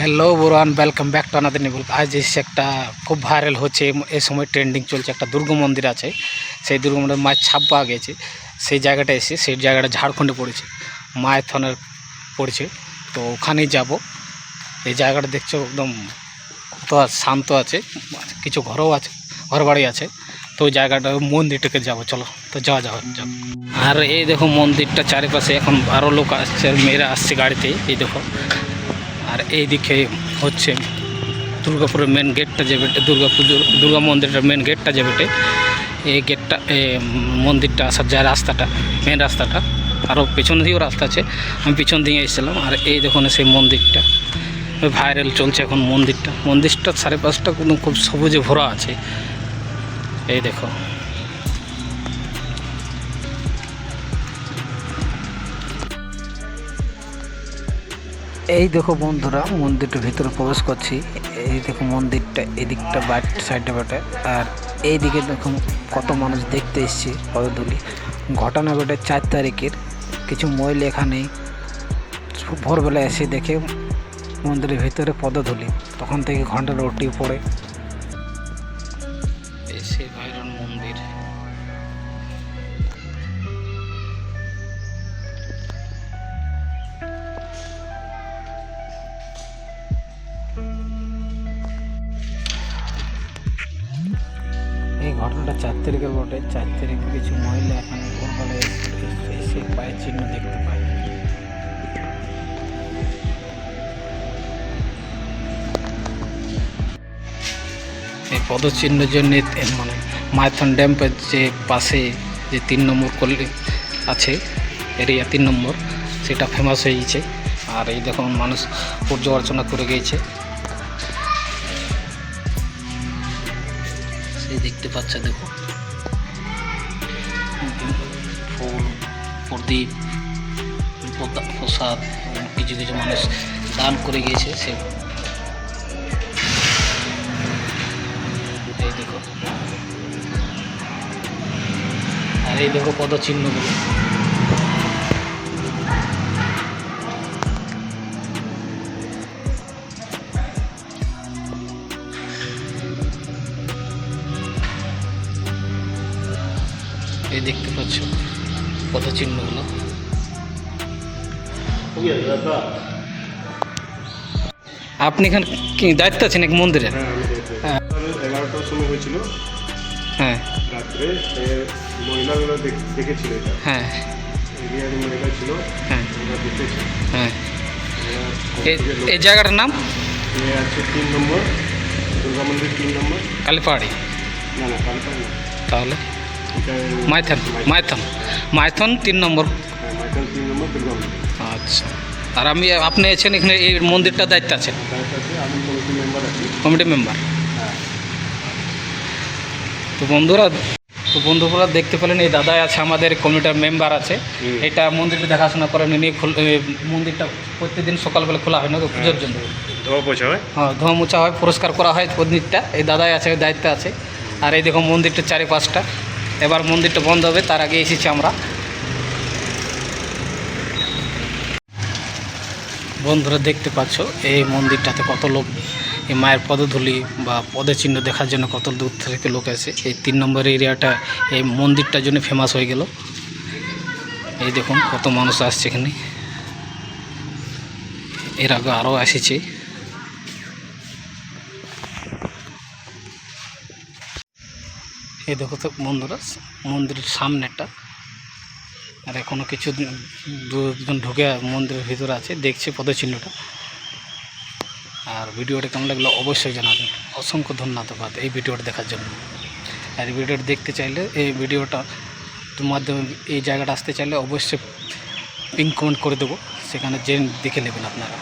Hello বরান, welcome back to another new blog. আজ এসে একটা খুব ভাইরাল হচ্ছে, এই সময় ট্রেন্ডিং চলছে, একটা দুর্গা মন্দির আছে। সেই দুর্গা মন্দির মায়ের ছাপ পাওয়া গেছে। সেই জায়গাটা এসে, সেই জায়গাটা ঝাড়খণ্ডে পড়েছে, মায়ের থানার পড়েছে। তো ওখানেই যাব। এই জায়গাটা দেখছো একদম কত শান্ত আছে, কিছু ঘরও আছে, ঘর বাড়ি আছে। তো ওই জায়গাটা মন্দিরটাকে যাবো, চলো তো যাওয়া যাক। আর এই দেখো মন্দিরটা চারিপাশে এখন আরও লোক আসছে, মেয়েরা আসছে গাড়িতে, এই দেখো। আর এইদিকে হচ্ছে দুর্গাপুরের মেন গেটটা যে বেটে, দুর্গা মন্দিরের মেন গেটটা যে বেটে, এই গেটটা মন্দিরটা আসার যায় রাস্তাটা, মেন রাস্তাটা। আরও পেছন দিয়েও রাস্তা আছে, আমি পিছন দিয়ে এসেছিলাম। আর এই দেখুন সেই মন্দিরটা ভাইরাল চলছে এখন। মন্দিরটা চারিপাশটা কোনো খুব সবুজে ভরা আছে। এই দেখো, এই দেখো বন্ধুরা, মন্দিরটার ভিতরে প্রবেশ করছি। এই দেখো মন্দিরটা, এদিকটা বাইট সাইডে বাটে। আর এইদিকে দেখুন কত মানুষ দেখতে এসছে পদধূলি। ঘটনা ঘটে 4 তারিখের। কিছু মহিলা এখানে ভোরবেলা এসে দেখে মন্দিরের ভিতরে পদধূলি, তখন থেকে ঘন্টার রটি পড়ে। সেই ভাইরাল মন্দির। এই ঘটনাটা 4 তারিখের বটে। 4 তারিখে কিছু মহিলা এখানে ভোরবেলা এসে পায়ের চিহ্ন দেখতে পায়। এই পদচিহ্নের জন্য মানে মাইথন ড্যামের যে পাশে যে 3 নম্বর কলি আছে, এরিয়া 3 নম্বর, সেটা ফেমাস হয়ে গেছে। আর এই দেখুন মানুষ পূজা অর্চনা করে গিয়েছে, সেই দেখতে পাচ্ছে। দেখো ফুল, প্রদীপ, প্রসাদ, কিছু কিছু মানুষ দান করে গিয়েছে। সে এই দেখো, আর এই দেখো পদচিহ্নগুলো। এই দেখতে পাচ্ছ পদচিহ্নগুলো। আপনি এখানে কি দায়িত্ব আছেন এক মন্দিরে? হ্যাঁ, 11টার সময় হয়েছিল। হ্যাঁ, রাত্রে মহিলাগুলো দেখেছিল এটা। হ্যাঁ, এরিয়ার মহিলা ছিল। হ্যাঁ, ওরা দেখেছে। হ্যাঁ। এই জায়গাটার নাম এ আছে 3 নম্বর দুর্গা মন্দির, 3 নম্বর। কালীপাহাড়ি? না না, কালপাড়ি না। তাহলে এটা মাইথন 3 নম্বর। হ্যাঁ, মাইথন 3 নম্বর দুর্গা মন্দির। আচ্ছা। আর আপনি আছেন এখানে, এই মন্দিরটার দায়িত্ব আছেন? তার সাথে আমি কমিটি মেম্বার। হ্যাঁ। তো বন্ধুরা দেখতে পেলেন, এই দাদাই আছে আমাদের কমিটির মেম্বার আছে। এটা মন্দিরটা দেখাশোনা করেন ইনি। মন্দিরটা প্রত্যেকদিন সকালবেলা খোলা হয় না পুজোর জন্য, ধোয়া পোছা হয়। হ্যাঁ, ধোয়া মোছা হয়, পরিষ্কার করা হয় মন্দিরটা। এই দাদাই আছে, দায়িত্ব আছে। আর এই দেখো মন্দিরটা চারিপাশটা। এবার মন্দিরটা বন্ধ হবে, তার আগে এসেছি আমরা। বন্ধুরা দেখতে পাচ্ছ এই মন্দিরটাতে কত লোক, এই মায়ের পদধূলি বা পদচিহ্ন দেখার জন্য কত দূর থেকে লোক আসে। এই 3 নম্বর এরিয়াটা এই মন্দিরটার জন্য ফেমাস হয়ে গেল। এই দেখুন কত মানুষ আসছে এখানে, এর আগে আরও এসেছে। এই দেখো তো বন্ধুরা, মন্দিরের সামনেটা। আর এখনও কিছু দুজন ঢুকে মন্দিরের ভিতরে আছে, দেখছে পদচিহ্নটা। আর ভিডিওটা কেমন লাগলো অবশ্যই জানাবেন। অসংখ্য ধন্যবাদ এই ভিডিওটা দেখার জন্য। আর এই ভিডিওটা দেখতে চাইলে, এই ভিডিওটা মাধ্যমে এই জায়গাটা আসতে চাইলে অবশ্যই পিন কমেন্ট করে দেবো, সেখানে যে দেখে নেবেন আপনারা।